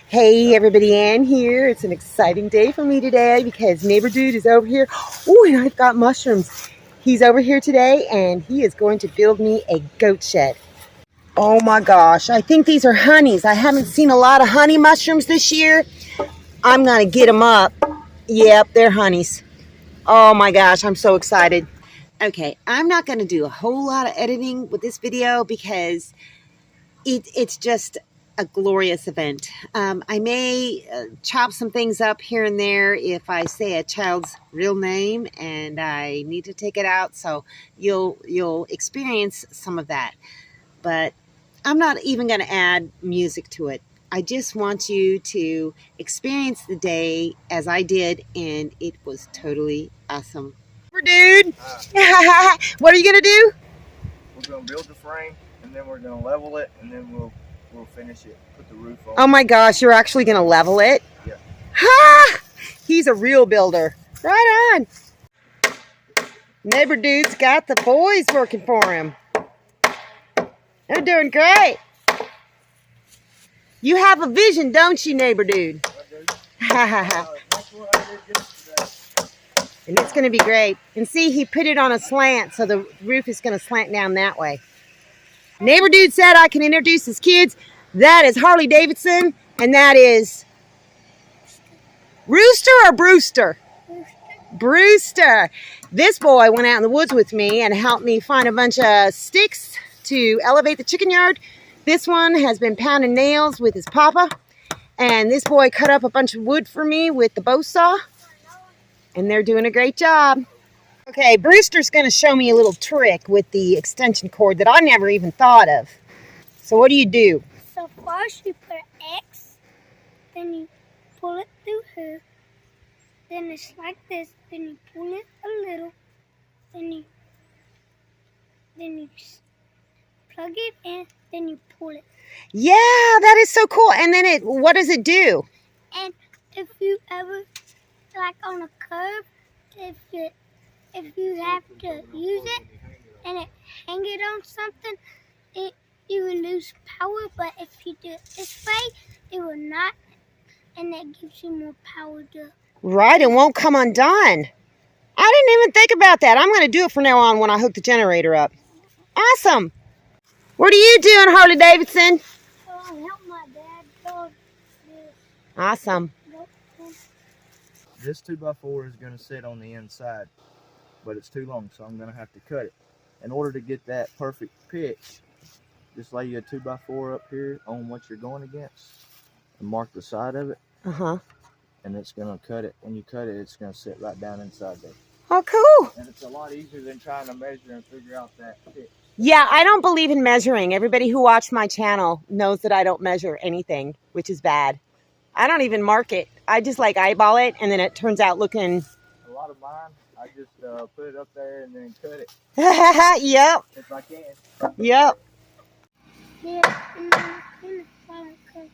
Hey everybody in here. It's an exciting day for me today because neighbor dude is over here. Oh, and I've got mushrooms. He's over here today and he is going to build me a goat shed. Oh my gosh, I think these are honeys. I haven't seen a lot of honey mushrooms this year. I'm gonna get them up. Yep, they're honeys. Oh my gosh, I'm so excited. Okay, I'm not gonna do a whole lot of editing with this video because it's just a glorious event. I may chop some things up here and there if I say a child's real name and I need to take it out, so you'll experience some of that. But I'm not even going to add music to it. I just want you to experience the day as I did, and it was totally awesome. Dude, what are you going to do? We're going to build the frame, and then we're going to level it, and then we'll finish it, put the roof on. Oh my gosh, you're actually going to level it? Yeah. Ha! He's a real builder. Right on. Neighbor dude's got the boys working for him. They're doing great. You have a vision, don't you, neighbor dude? And it's going to be great. And see, he put it on a slant, so the roof is going to slant down that way. Neighbor dude said I can introduce his kids. That is Harley Davidson, and that is Rooster or Brewster? Brewster. This boy went out in the woods with me and helped me find a bunch of sticks to elevate the chicken yard. This one has been pounding nails with his papa, and this boy cut up a bunch of wood for me with the bow saw, and they're doing a great job. Okay, Brewster's going to show me a little trick with the extension cord that I never even thought of. So what do you do? So first you put an X, then you pull it through here, then it's like this, then you pull it a little, then you plug it in, then you pull it. Yeah, that is so cool. And then what does it do? And if you ever, like on a curve, if you have to use it and hang it on something, you will lose power, but if you do it this way, it will not, and that gives you more power to... Right, it won't come undone. I didn't even think about that. I'm going to do it from now on when I hook the generator up. Awesome. What are you doing, Harley Davidson? I help my dad build this. Awesome. This 2x4 is going to sit on the inside, but it's too long, so I'm going to have to cut it. In order to get that perfect pitch, just lay your 2x4 up here on what you're going against and mark the side of it. And it's going to cut it. When you cut it, it's going to sit right down inside there. Oh, cool. And it's a lot easier than trying to measure and figure out that pitch. Yeah, I don't believe in measuring. Everybody who watched my channel knows that I don't measure anything, which is bad. I don't even mark it. I just like eyeball it, and then it turns out looking... A lot of mine, I just put it up there and then cut it. Yep. If I can. Yep. Yeah, and then cut.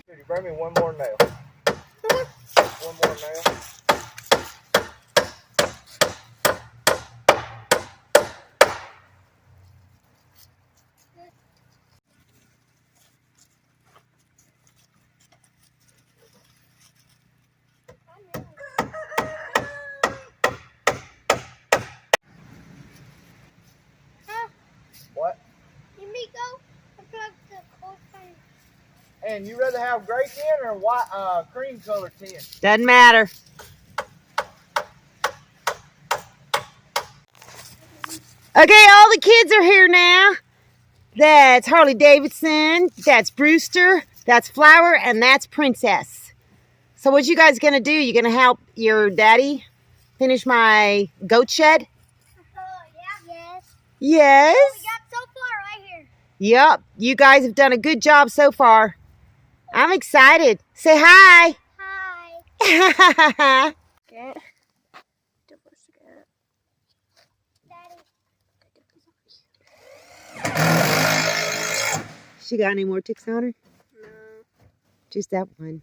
Could you bring me one more nail? One more nail. What? Let me go and plug the cold fan. And you rather have gray tin or white, cream color tin? Doesn't matter. Okay, all the kids are here now. That's Harley Davidson, that's Brewster, that's Flower, and that's Princess. So what you guys gonna do? You gonna help your daddy finish my goat shed? Yeah. Yes. Yes. We got so far right here. Yep, you guys have done a good job so far. I'm excited. Say hi. Hi. Get. Daddy. She got any more ticks on her? No. Just that one.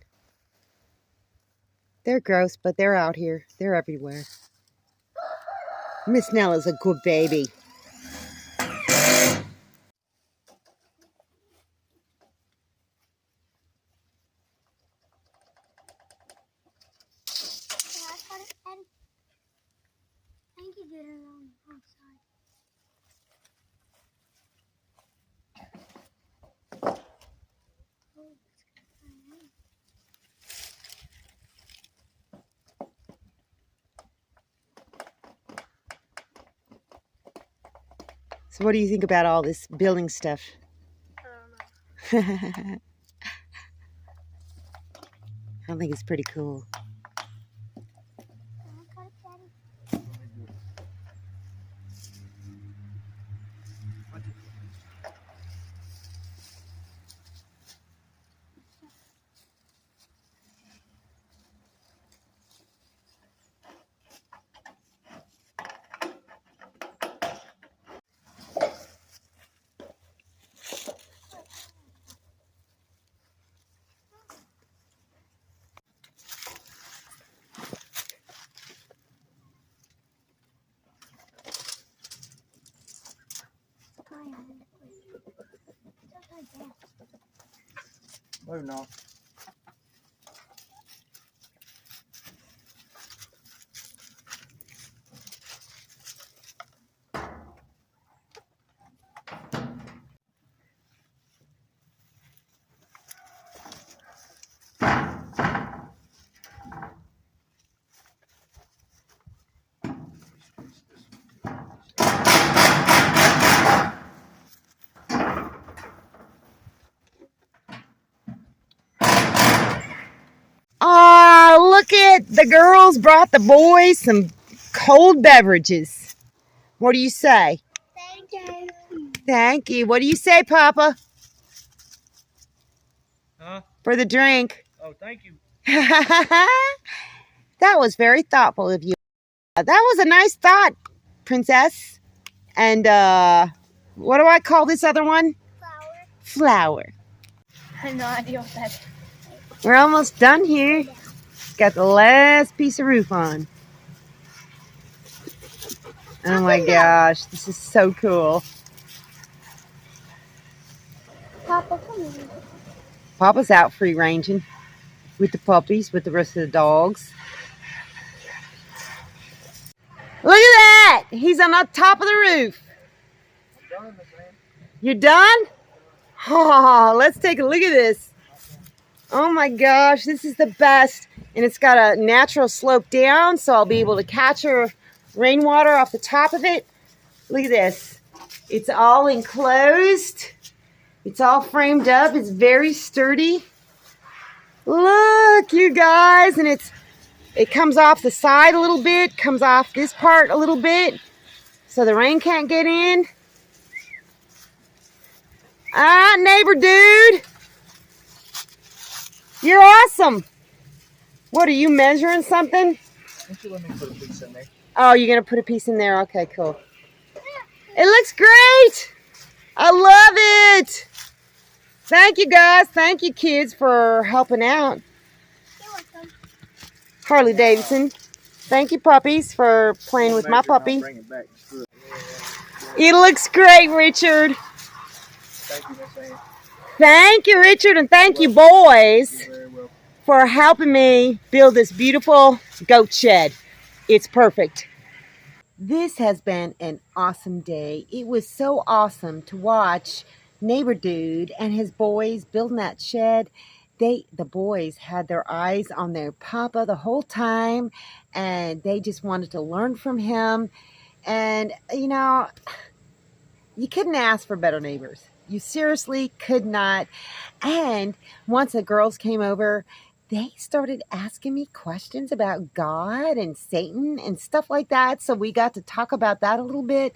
They're gross, but they're out here. They're everywhere. Miss Nella's a good baby. I think you did it on the wrong side. So what do you think about all this building stuff? I don't know. I think it's pretty cool. No, no. Oh, look at the girls brought the boys some cold beverages. What do you say? Thank you. Thank you. What do you say, Papa? Huh? For the drink. Oh, thank you. That was very thoughtful of you. That was a nice thought, Princess. And what do I call this other one? Flower. I have no idea what that is. We're almost done here. Got the last piece of roof on. Oh my gosh, this is so cool. Papa, come here. Papa's out free ranging with the puppies, with the rest of the dogs. Look at that! He's on the top of the roof. I'm done, Miss Ann. You're done? Oh, let's take a look at this. Oh my gosh, this is the best. And it's got a natural slope down, so I'll be able to catch rainwater off the top of it. Look at this. It's all enclosed. It's all framed up. It's very sturdy. Look, you guys, and it comes off the side a little bit, comes off this part a little bit, so the rain can't get in. Ah, neighbor dude, you're awesome. What, are you measuring something? Why don't you let me put a piece in there? Oh, you're gonna put a piece in there? Okay, cool. It looks great. I love it. Thank you, guys. Thank you, kids, for helping out. You're welcome. Harley Davidson. Thank you, puppies, for playing with my puppy. Bring it back. It looks great, Richard. Thank you, Miss Ann. Thank you, Richard, and thank you, boys, You're very welcome. for helping me build this beautiful goat shed. It's perfect. This has been an awesome day. It was so awesome to watch Neighbor Dude and his boys building that shed. The boys had their eyes on their papa the whole time, and they just wanted to learn from him. And, you know, you couldn't ask for better neighbors. You seriously could not. And once the girls came over, they started asking me questions about God and Satan and stuff like that. So we got to talk about that a little bit.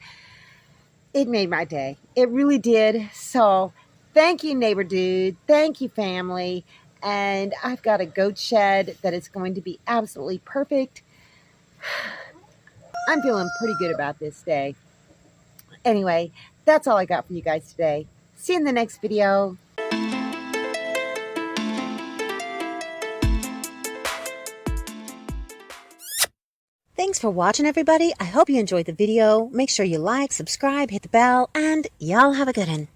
It made my day. It really did. So thank you, Neighbor Dude. Thank you, family. And I've got a goat shed that is going to be absolutely perfect. I'm feeling pretty good about this day. Anyway, that's all I got for you guys today. See you in the next video. Thanks for watching, everybody. I hope you enjoyed the video. Make sure you like, subscribe, hit the bell, and y'all have a good one.